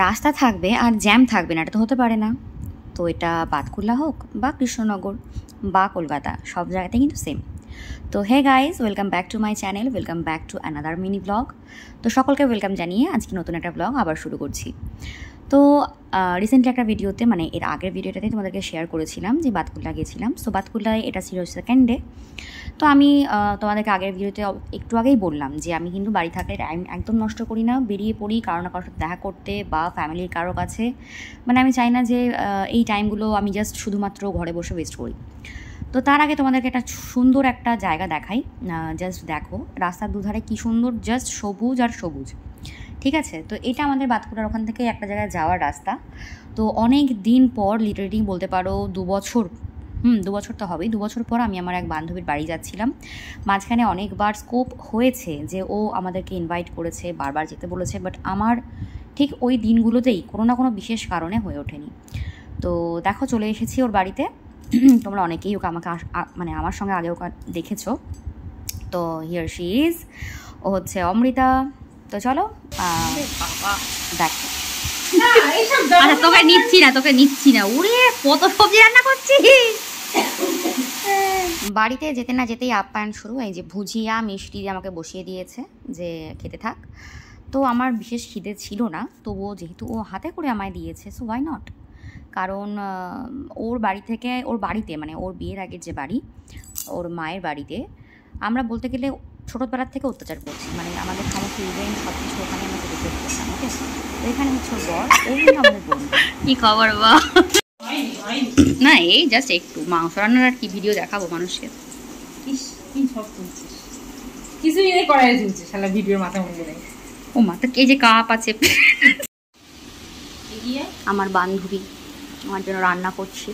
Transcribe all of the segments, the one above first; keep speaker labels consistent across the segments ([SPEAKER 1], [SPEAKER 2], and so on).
[SPEAKER 1] রাস্তা থাকবে আর জ্যাম থাকবে না, এটা তো হতে পারে না। তো এটা বাতকুল্লা হোক বা কৃষ্ণনগর বা কলকাতা, সব জায়গাতে কিন্তু সেম। তো hey guys, welcome back to my channel, welcome back to another mini vlog. তো সকলকে ওয়েলকাম জানিয়ে আজকে নতুন একটা ব্লগ আবার শুরু করছি। তো রিসেন্টলি একটা ভিডিওতে, মানে এর আগের ভিডিওটাতেই তোমাদেরকে শেয়ার করেছিলাম যে বাতকুল্লা গেছিলাম। সো বাতকুল্লায় এটা ছিল সেকেন্ড ডে। তো আমি তোমাদেরকে আগের ভিডিওতে একটু আগেই বললাম যে আমি কিন্তু বাড়ি থাকলে টাইম একদম নষ্ট করি না, বেরিয়ে পড়ি কারো না কারোর সাথে দেখা করতে বা ফ্যামিলির কারো কাছে। মানে আমি চাই না যে এই টাইমগুলো আমি জাস্ট শুধুমাত্র ঘরে বসে ওয়েস্ট করি। তো তার আগে তোমাদেরকে একটা সুন্দর একটা জায়গা দেখাই। জাস্ট দেখো রাস্তার দুধারে কি সুন্দর, জাস্ট সবুজ আর সবুজ। ঠিক আছে, তো এটা আমাদের বাতকুল্লার ওখান থেকে একটা জায়গায় যাওয়ার রাস্তা। তো অনেক দিন পর, লিটারেলি বলতে পারো 2 বছর, 2 বছর তো হবেই, 2 বছর পর আমি আমার এক বান্ধবীর বাড়ি যাচ্ছিলাম। মাঝখানে অনেকবার স্কোপ হয়েছে যে ও আমাদেরকে ইনভাইট করেছে, বারবার যেতে বলেছে, বাট আমার ঠিক ওই দিনগুলোতেই কোনো না কোনো বিশেষ কারণে হয়ে ওঠেনি। তো দেখো চলে এসেছি ওর বাড়িতে। তোমরা অনেকেই ওকে আমাকে মানে আমার সঙ্গে আগেও দেখেছো। তো হিয়ার শি ইজ, ও হচ্ছে অমৃতা। তো চলো দেখো। আচ্ছা তোকে নিচ্ছি না উড়ে, কত সবজি রান্না করছিস। বাড়িতে যেতে না যেতেই আপ্যায়ন শুরু। এই যে ভুজিয়া মিষ্টি আমাকে বসিয়ে দিয়েছে যে খেতে থাক। তো আমার বিশেষ খিদে ছিল না, তবুও যেহেতু ও হাতে করে আমায় দিয়েছে, সো ওয়াই নট। কারণ ওর বাড়ি থেকে, ওর বাড়িতে মানে ওর বিয়ের আগের যে বাড়ি, ওর মায়ের বাড়িতে আমরা বলতে গেলে ছোটোবেলার থেকে অত্যাচার করছি। মানে আমাদের সমস্ত ইভেন্ট সব কিছু ওখানে আমরা সেলিব্রেট করতাম। ওকে, তো এখানে হচ্ছে ওর বর, ও কিন্তু আমাদের বোন। কী খবর বা? না এই জাস্ট একটু মাংস রান্নার আর কি ভিডিও দেখাবো মানুষকে।
[SPEAKER 2] কিছুই নেই, করাই চলছে শালা ভিডিওর মাথা মনে নেই।
[SPEAKER 1] ও মা, তো এই যে কাপ আছে, আমার বান্ধবী আমার জন্য রান্না করছে।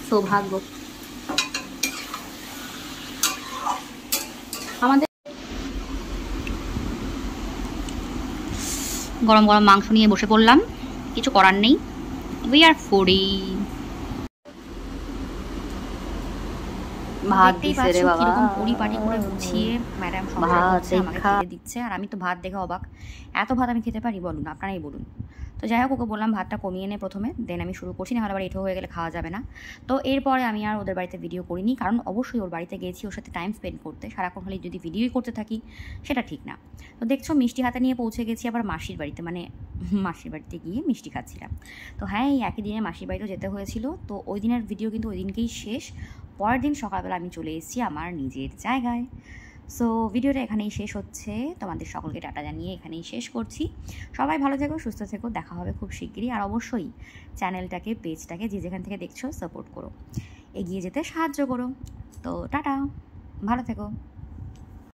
[SPEAKER 1] সৌভাগ্য আমাদের। গরম গরম মাংস নিয়ে বসে পড়লাম, কিছু করার নেই, উই আর ফুডিং। ভাত দিচ্ছে রে বাবা, কিরকম পরিপাটি করে গুছিয়ে ম্যাডাম আমাকে খেতে দিচ্ছে। আর আমি তো ভাত দেখে অবাক, এত ভাত আমি খেতে পারি বলুন, আপনারাই বলুন। তো যাই হোক, ওকে বললাম ভাতটা কমিয়ে নে প্রথমে, দেন আমি শুরু করছি, না হলে আবার এঠো হয়ে গেলে খাওয়া যাবে না। তো এরপরে আমি আর ওদের বাড়িতে ভিডিও করিনি, কারণ অবশ্যই ওর বাড়িতে গেছি ওর সাথে টাইম স্পেন্ড করতে। সারাক্ষণ খালি যদি ভিডিওই করতে থাকি সেটা ঠিক না। তো দেখছো মিষ্টি হাতে নিয়ে পৌঁছে গেছি আবার মাসির বাড়িতে, মানে মাসির বাড়িতে গিয়ে মিষ্টি খাচ্ছিলাম। তো হ্যাঁ, এই একই দিনে মাসির বাড়িতেও যেতে হয়েছিল। তো ওই দিনের ভিডিও কিন্তু ওই দিনকেই শেষ। পরের দিন সকালবেলা আমি চলে এসেছি আমার নিজের জায়গায়। সো ভিডিওটা এখানেই শেষ হচ্ছে, তোমাদের সকলকে টাটা জানিয়ে এখানেই শেষ করছি। সবাই ভালো থেকো, সুস্থ থেকো, দেখা হবে খুব শিগগিরই। আর অবশ্যই চ্যানেলটাকে, পেজটাকে যে যেখান থেকে দেখছো সাপোর্ট করো, এগিয়ে যেতে সাহায্য করো। তো টাটা, ভালো থেকো।